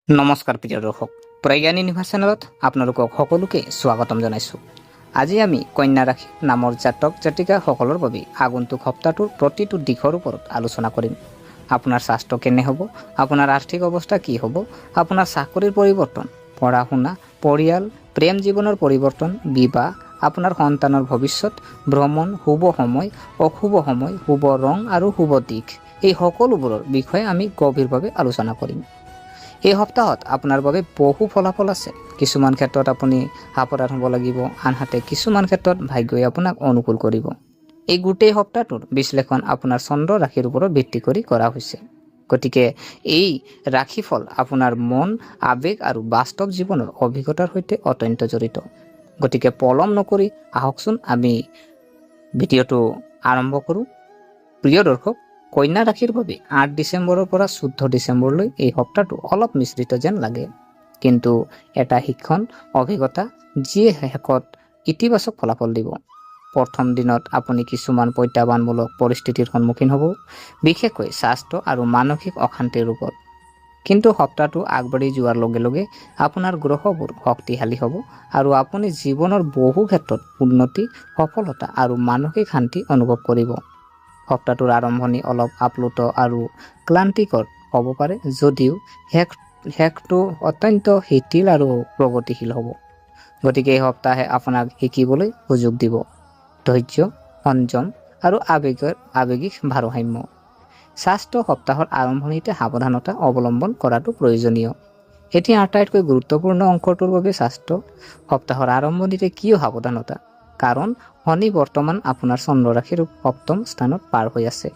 নমস্কাৰ প্ৰিয় দৰ্শক, প্ৰজ্ঞান ইউনিভাৰ্ছ চেনেলত আপোনালোকক সকলোকে স্বাগতম জনাইছোঁ। আজি আমি কন্যা ৰাশি নামৰ জাতক জাতিকাসকলৰ বাবে আগন্তুক সপ্তাহটোৰ প্ৰতিটো দিশৰ ওপৰত আলোচনা কৰিম। আপোনাৰ স্বাস্থ্য কেনে হ'ব, আপোনাৰ আৰ্থিক অৱস্থা কি হ'ব, আপোনাৰ চাকৰিৰ পৰিৱৰ্তন, পঢ়া শুনা, পৰিয়াল, প্ৰেম জীৱনৰ পৰিৱৰ্তন, বিবাহ, আপোনাৰ সন্তানৰ ভৱিষ্যত, ভ্ৰমণ, শুভ সময়, অশুভ সময়, শুভ ৰং আৰু শুভ দিশ, এই সকলোবোৰৰ বিষয়ে আমি গভীৰভাৱে আলোচনা কৰিম। এই সপ্তাহত আপোনাৰ বাবে বহু ফলাফল আছে। কিছুমান ক্ষেত্ৰত আপুনি সাৱধান হ'ব লাগিব, আনহাতে কিছুমান ক্ষেত্ৰত ভাগ্যই আপোনাক অনুকূল কৰিব। এই গোটেই সপ্তাহটোৰ বিশ্লেষণ আপোনাৰ চন্দ্ৰ ৰাশিৰ ওপৰত ভিত্তি কৰি কৰা হৈছে। গতিকে এই ৰাশিফল আপোনাৰ মন, আৱেগ আৰু বাস্তৱ জীৱনৰ অভিজ্ঞতাৰ সৈতে অত্যন্ত জড়িত। গতিকে পলম নকৰি আহকচোন আমি ভিডিঅ'টো আৰম্ভ কৰোঁ। প্ৰিয় দৰ্শক, কন্যা ৰাশিৰ বাবে 8 ডিচেম্বৰৰ পৰা 14 ডিচেম্বৰলৈ এই সপ্তাহটো অলপ মিশ্ৰিত যেন লাগে, কিন্তু এটা শিক্ষণ অভিজ্ঞতা যিয়ে শেষত ইতিবাচক ফলাফল দিব। প্ৰথম দিনত আপুনি কিছুমান প্ৰত্যাহ্বানমূলক পৰিস্থিতিৰ সন্মুখীন হ'ব, বিশেষকৈ স্বাস্থ্য আৰু মানসিক অশান্তিৰ ৰূপত। কিন্তু সপ্তাহটো আগবাঢ়ি যোৱাৰ লগে লগে আপোনাৰ গ্ৰহবোৰ শক্তিশালী হ'ব আৰু আপুনি জীৱনৰ বহু ক্ষেত্ৰত উন্নতি, সফলতা আৰু মানসিক শান্তি অনুভৱ কৰিব। সপ্তাহটোৰ আৰম্ভণি অলপ আপ্লুত আৰু ক্লান্তিকৰ হ'ব পাৰে, যদিও শেষটো অত্যন্ত শিথিল আৰু প্ৰগতিশীল হ'ব। গতিকে এই সপ্তাহে আপোনাক শিকিবলৈ সুযোগ দিব ধৈৰ্য, সংযম আৰু আৱেগিক ভাৰসাম্য। স্বাস্থ্য সপ্তাহৰ আৰম্ভণিতে সাৱধানতা অৱলম্বন কৰাটো প্ৰয়োজনীয়। এতিয়া আটাইতকৈ গুৰুত্বপূৰ্ণ অংশটোৰ বাবে স্বাস্থ্য সপ্তাহৰ আৰম্ভণিতে কিয় সাৱধানতা? কাৰণ শনি বৰ্তমান আপোনাৰ চন্দ্ৰ ৰাশিৰ 7ম স্থানত পাৰ হৈ আছে।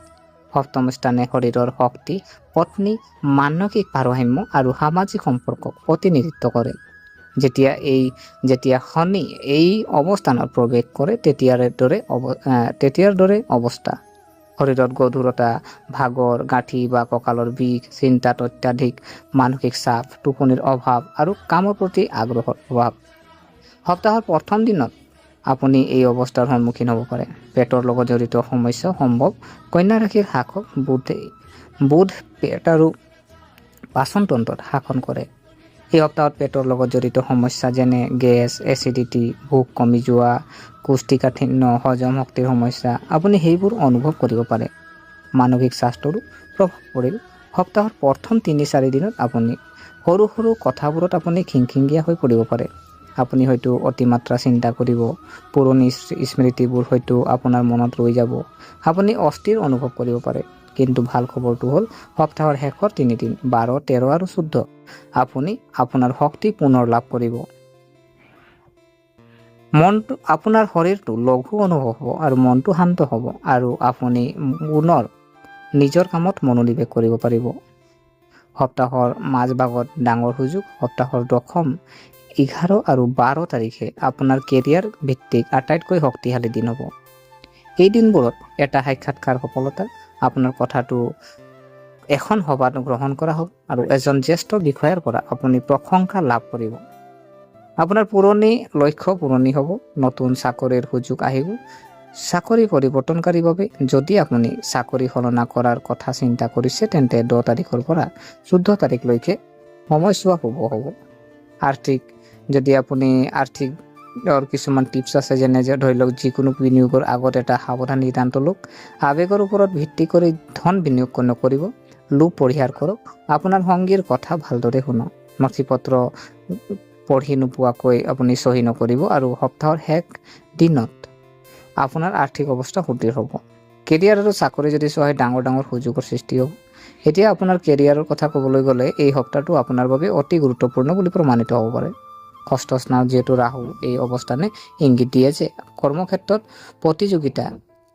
7ম স্থানে শৰীৰৰ শক্তি, পত্নী, মানসিক ভাৰসাম্য আৰু সামাজিক সম্পৰ্কক প্ৰতিনিধিত্ব কৰে। যেতিয়া শনি এই অৱস্থানত প্ৰৱেশ কৰে তেতিয়াৰ দৰে অৱস্থা, শৰীৰত গধুৰতা, ভাগৰ, গাঁঠি বা কঁকালৰ বিষ, চিন্তাত অত্যাধিক মানসিক চাপ, টোপনিৰ অভাৱ আৰু কামৰ প্ৰতি আগ্ৰহৰ অভাৱ। সপ্তাহৰ প্ৰথম দিনত আপুনি এই অৱস্থাৰ সন্মুখীন হ'ব পাৰে। পেটৰ লগত জড়িত সমস্যা সম্ভৱ। কন্যা ৰাশিৰ শাসক বুধ পেট আৰু পাচন তন্ত্ৰত শাসন কৰে। এই সপ্তাহত পেটৰ লগত জড়িত সমস্যা যেনে গেছ, এচিডিটি, ভোক কমি যোৱা, কোষ্ঠীকাঠিন্য, হজম শক্তিৰ সমস্যা, আপুনি সেইবোৰ অনুভৱ কৰিব পাৰে। মানসিক স্বাস্থ্যৰো প্ৰভাৱ পৰিল। সপ্তাহৰ প্ৰথম 3-4 দিনত আপুনি সৰু সৰু কথাবোৰত আপুনি খিংখিঙীয়া হৈ পৰিব পাৰে। আপুনি হয়তো অতিমাত্ৰা চিন্তা কৰিব, পুৰণি স্মৃতিবোৰ হয়তো আপোনাৰ মনত ৰৈ যাব, আপুনি অস্থিৰ অনুভৱ কৰিব পাৰে। কিন্তু ভাল খবৰটো হ'ল, সপ্তাহৰ শেষৰ 3 দিন 12, 13 আৰু 14 আপুনি আপোনাৰ শক্তি পুনৰ লাভ কৰিব। আপোনাৰ শৰীৰটো লঘু অনুভৱ হ'ব আৰু মনটো শান্ত হ'ব, আৰু আপুনি পুনৰ নিজৰ কামত মনোনিৱেশ কৰিব পাৰিব। সপ্তাহৰ মাজভাগত ডাঙৰ সুযোগ। সপ্তাহৰ দশম, 11 আৰু 12 তাৰিখে আপোনাৰ কেৰিয়াৰ ভিত্তিক আটাইতকৈ শক্তিশালী দিন হ'ব। এই দিনবোৰত এটা সাক্ষাৎকাৰ সফলতা, আপোনাৰ কথাটো এখন সভাত গ্ৰহণ কৰা হ'ব আৰু এজন জ্যেষ্ঠ বিষয়াৰ পৰা আপুনি প্ৰশংসা লাভ কৰিব। আপোনাৰ পুৰণি লক্ষ্য পূৰণি হ'ব, নতুন চাকৰিৰ সুযোগ আহিব। চাকৰি পৰিৱৰ্তনকাৰীৰ বাবে, যদি আপুনি চাকৰি সলনা কৰাৰ কথা চিন্তা কৰিছে, তেন্তে 10 তাৰিখৰ পৰা 14 তাৰিখলৈকে সময়ছোৱা শুভ হ'ব। যদি আপুনি আৰ্থিকৰ কিছুমান টিপছ আছে, যেনে ধৰি লওক, যিকোনো বিনিয়োগৰ আগত এটা সাৱধান সিদ্ধান্ত লওক। আৱেগৰ ওপৰত ভিত্তি কৰি ধন বিনিয়োগ নকৰিব। লোভ পৰিহাৰ কৰক। আপোনাৰ সঙ্গীৰ কথা ভালদৰে শুনক। নথিপত্ৰ পঢ়ি নোপোৱাকৈ আপুনি চহী নকৰিব। আৰু সপ্তাহৰ শেষ দিনত আপোনাৰ আৰ্থিক অৱস্থা সুদৃঢ় হ'ব। কেৰিয়াৰ আৰু চাকৰি যদি চোৱা, ডাঙৰ ডাঙৰ সুযোগৰ সৃষ্টি হ'ব। এতিয়া আপোনাৰ কেৰিয়াৰৰ কথা ক'বলৈ গ'লে, এই সপ্তাহটো আপোনাৰ বাবে অতি গুৰুত্বপূৰ্ণ বুলি প্ৰমাণিত হ'ব পাৰে। ষষ্ঠ স্থানত যিহেতু ৰাহু, এই অৱস্থানে ইংগিত দিয়ে যে কৰ্মক্ষেত্ৰত প্ৰতিযোগিতা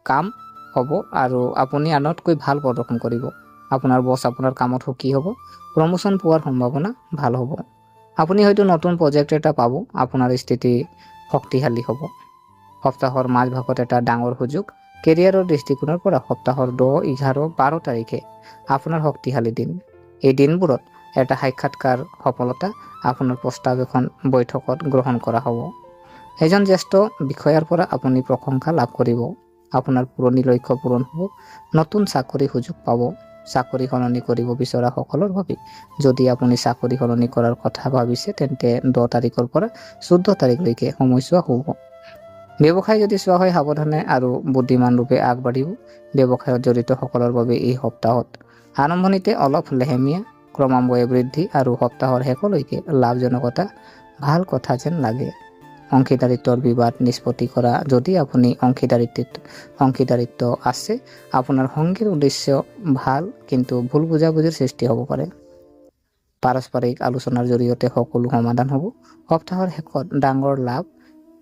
কাম হ'ব আৰু আপুনি আনতকৈ ভাল প্ৰদৰ্শন কৰিব। আপোনাৰ বছ আপোনাৰ কামত সুখী হ'ব। প্ৰমোচন পোৱাৰ সম্ভাৱনা ভাল হ'ব। আপুনি হয়তো নতুন প্ৰজেক্ট এটা পাব। আপোনাৰ স্থিতি শক্তিশালী হ'ব। সপ্তাহৰ মাজভাগত এটা ডাঙৰ সুযোগ। কেৰিয়াৰৰ দৃষ্টিকোণৰ পৰা সপ্তাহৰ 10, 11, 12 তাৰিখে আপোনাৰ শক্তিশালী দিন। এই দিনবোৰত এটা সাক্ষাৎকাৰ সফলতা, আপোনাৰ প্ৰস্তাৱ এখন বৈঠকত গ্ৰহণ কৰা হ'ব। এজন জ্যেষ্ঠ বিষয়াৰ পৰা আপুনি প্ৰশংসা লাভ কৰিব। আপোনাৰ পুৰণি লক্ষ্য পূৰণ হ'ব। নতুন চাকৰি সুযোগ পাব। চাকৰি সলনি কৰিব বিচৰা সকলৰ বাবে যদি আপুনি চাকৰি সলনি কৰাৰ কথা ভাবিছে তেন্তে 10 তাৰিখৰ পৰা 14 তাৰিখলৈকে সময়ছোৱা হ'ব। ব্যৱসায় যদি চোৱা হয় সাৱধানে আৰু বুদ্ধিমান ৰূপে আগবাঢ়িব। ব্যৱসায়ত জড়িত সকলৰ বাবে এই সপ্তাহত আৰম্ভণিতে অলপ লেহেমীয়া, ক্ৰমান্বয়ে বৃদ্ধি আৰু সপ্তাহৰ শেষলৈকে লাভজনকতা ভাল কথা যেন লাগে। অংশীদাৰিত্বৰ বিবাদ নিষ্পত্তি কৰা। যদি আপুনি অংশীদাৰিত্ব আছে, আপোনাৰ সংগীৰ উদ্দেশ্য ভাল কিন্তু ভুল বুজাবুজিৰ সৃষ্টি হ'ব পাৰে। পাৰস্পৰিক আলোচনাৰ জৰিয়তে সকলো সমাধান হ'ব। সপ্তাহৰ শেষত ডাঙৰ লাভ।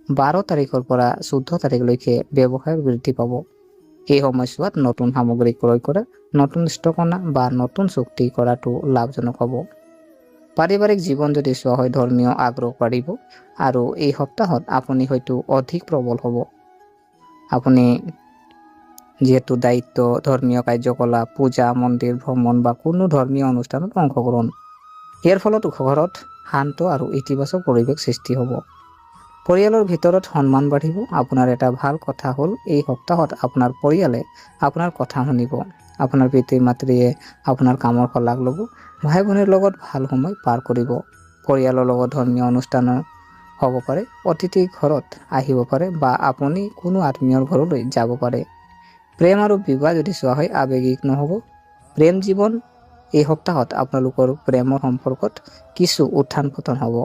12 তাৰিখৰ পৰা 14 তাৰিখলৈকে ব্যৱসায়ৰ বৃদ্ধি পাব। এই সময়ছোৱাত নতুন সামগ্ৰী ক্ৰয় কৰা, নতুন ষ্টক অনা বা নতুন চুক্তি কৰাটো লাভজনক হ'ব। পাৰিবাৰিক জীৱন যদি চোৱা হয় ধৰ্মীয় আগ্ৰহ বাঢ়িব আৰু এই সপ্তাহত আপুনি হয়তো অধিক প্ৰবল হ'ব। আপুনি যিহেতু দায়িত্ব, ধৰ্মীয় কাৰ্যকলাপ, পূজা, মন্দিৰ ভ্ৰমণ বা কোনো ধৰ্মীয় অনুষ্ঠানত অংশগ্ৰহণ। ইয়াৰ ফলত ঘৰত শান্ত আৰু ইতিবাচক পৰিৱেশ সৃষ্টি হ'ব। পৰিয়ালৰ ভিতৰত সন্মান বাঢ়িব। আপোনাৰ এটা ভাল কথা হ'ল এই সপ্তাহত আপোনাৰ পৰিয়ালে আপোনাৰ কথা শুনিব। আপোনাৰ পিতৃ মাতৃয়ে আপোনাৰ কামৰ শলাগ ল'ব। ভাই ভনীৰ লগত ভাল সময় পাৰ কৰিব। পৰিয়ালৰ লগত ধৰ্মীয় অনুষ্ঠানো হ'ব পাৰে। অতিথি ঘৰত আহিব পাৰে বা আপুনি কোনো আত্মীয়ৰ ঘৰলৈ যাব পাৰে। প্ৰেম আৰু বিবাহ যদি চোৱা হয় আৱেগিক নহ'ব। প্ৰেম জীৱন এই সপ্তাহত আপোনালোকৰ প্ৰেমৰ সম্পৰ্কত কিছু উত্থান পতন হ'ব।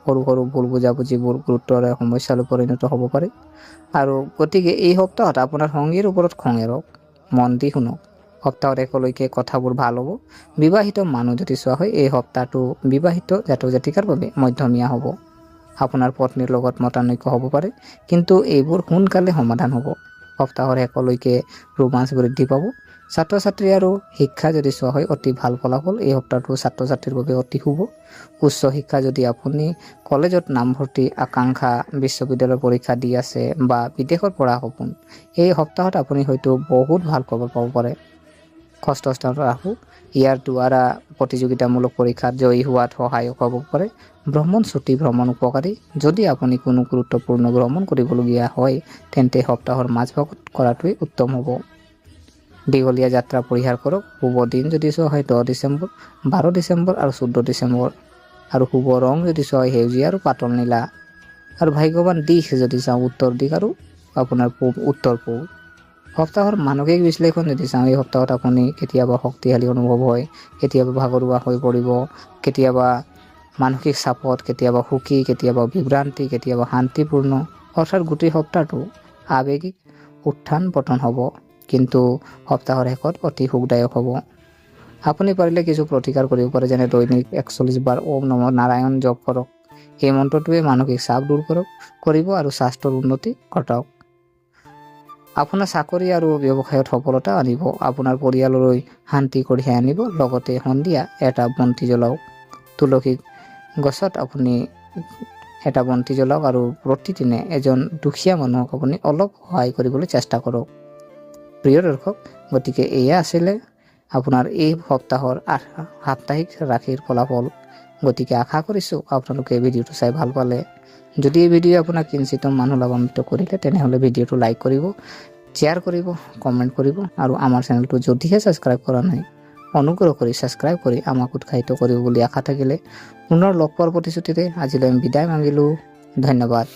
সৰু সৰু ভুল বুজাবুজিবোৰ গুৰুতৰ সমস্যালৈ পৰিণত হ'ব পাৰে আৰু গতিকে এই সপ্তাহত আপোনাৰ সংগীৰ ওপৰত খং এৰক। মন দি শুনক। সপ্তাহৰ শেষলৈকে কথাবোৰ ভাল হ'ব। বিবাহিত মানুহ যদি চোৱা হয় এই সপ্তাহটো বিবাহিত জাতক জাতিকাৰ বাবে মধ্যমীয়া হ'ব। আপোনাৰ পত্নীৰ লগত মতানৈক্য হ'ব পাৰে কিন্তু এইবোৰ সোনকালে সমাধান হ'ব। সপ্তাহৰ শেষলৈকে ৰোমাঞ্চ বৃদ্ধি পাব। ছাত্ৰ ছাত্ৰী আৰু শিক্ষা যদি চোৱা হয় অতি ভাল ফলাফল। এই সপ্তাহটো ছাত্ৰ ছাত্ৰীৰ বাবে অতি শুভ। উচ্চ শিক্ষা যদি আপুনি কলেজত নামভৰ্তি আকাংক্ষা, বিশ্ববিদ্যালয়ৰ পৰীক্ষা দি আছে বা বিদেশত পঢ়া সপোন, এই সপ্তাহত আপুনি হয়তো বহুত ভাল খবৰ পাব পাৰে। ষষ্ঠ স্থানত ৰাহু, ইয়াৰ দ্বাৰা প্ৰতিযোগিতামূলক পৰীক্ষাত জয়ী হোৱাত সহায়ক হ'ব পাৰে। ভ্ৰমণ, ছুটি ভ্ৰমণ উপকাৰী। যদি আপুনি কোনো গুৰুত্বপূৰ্ণ ভ্ৰমণ কৰিবলগীয়া হয় তেন্তে সপ্তাহৰ মাজভাগত কৰাটোৱেই উত্তম হ'ব। দীঘলীয়া যাত্ৰা পৰিহাৰ কৰক। শুভ দিন যদি চোৱা হয় 10 ডিচেম্বৰ, 12 ডিচেম্বৰ আৰু 14 ডিচেম্বৰ। আৰু শুভ ৰং যদি চোৱা হয় সেউজীয়া আৰু পাতল নীলা। আৰু ভাগ্যৱান দিশ যদি চাওঁ উত্তৰ দিশ আৰু আপোনাৰ উত্তৰ পূব। সপ্তাহৰ মানসিক বিশ্লেষণ যদি চাওঁ এই সপ্তাহত আপুনি কেতিয়াবা শক্তিশালী অনুভৱ হয়, কেতিয়াবা ভাগৰুৱা হৈ পৰিব, কেতিয়াবা মানসিক চাপত, কেতিয়াবা সুখী, কেতিয়াবা বিভ্ৰান্তি, কেতিয়াবা শান্তিপূৰ্ণ। অৰ্থাৎ গোটেই সপ্তাহটো আৱেগিক উত্থান পতন হ'ব কিন্তু সপ্তাহৰ শেষত অতি সুখদায়ক হ'ব। আপুনি পাৰিলে কিছু প্ৰতিকাৰ কৰিব পাৰে যেনে দৈনিক 41 বাৰ ওম নমঃ নাৰায়ণ জপ কৰক। এই মন্ত্ৰটোৱে মানসিক চাপ দূৰ কৰিব আৰু স্বাস্থ্যৰ উন্নতি ঘটাওক। আপোনাৰ চাকৰি আৰু ব্যৱসায়ত সফলতা আনিব। আপোনাৰ পৰিয়াললৈ শান্তি কঢ়িয়াই আনিব। লগতে সন্ধিয়া এটা বন্তি জ্বলাওক। তুলসী গছত আপুনি এটা বন্তি জ্বলাওক আৰু প্ৰতিদিনে এজন দুখীয়া মানুহক আপুনি অলপ সহায় কৰিবলৈ চেষ্টা কৰক। প্ৰিয় দৰ্শক, গতিকে এয়া আছিলে আপোনাৰ এই সপ্তাহৰ সাপ্তাহিক ৰাশিৰ ফলাফল। গতিকে আশা কৰিছোঁ আপোনালোকে এই ভিডিঅ'টো চাই ভাল পালে। যদি এই ভিডিঅ' আপোনাক কিঞ্চিত মানুহ লাভান্বিত কৰিলে তেনেহ'লে ভিডিঅ'টো লাইক কৰিব, শ্বেয়াৰ কৰিব, কমেণ্ট কৰিব আৰু আমাৰ চেনেলটো যদিহে ছাবস্ক্ৰাইব কৰা নাই অনুগ্ৰহ কৰি ছাবস্ক্ৰাইব কৰি আমাক উৎসাহিত কৰিব বুলি আশা থাকিলে পুনৰ লগ পোৱাৰ প্ৰতিশ্ৰুতিৰে আজিলৈ আমি বিদায় মাগিলোঁ। ধন্যবাদ।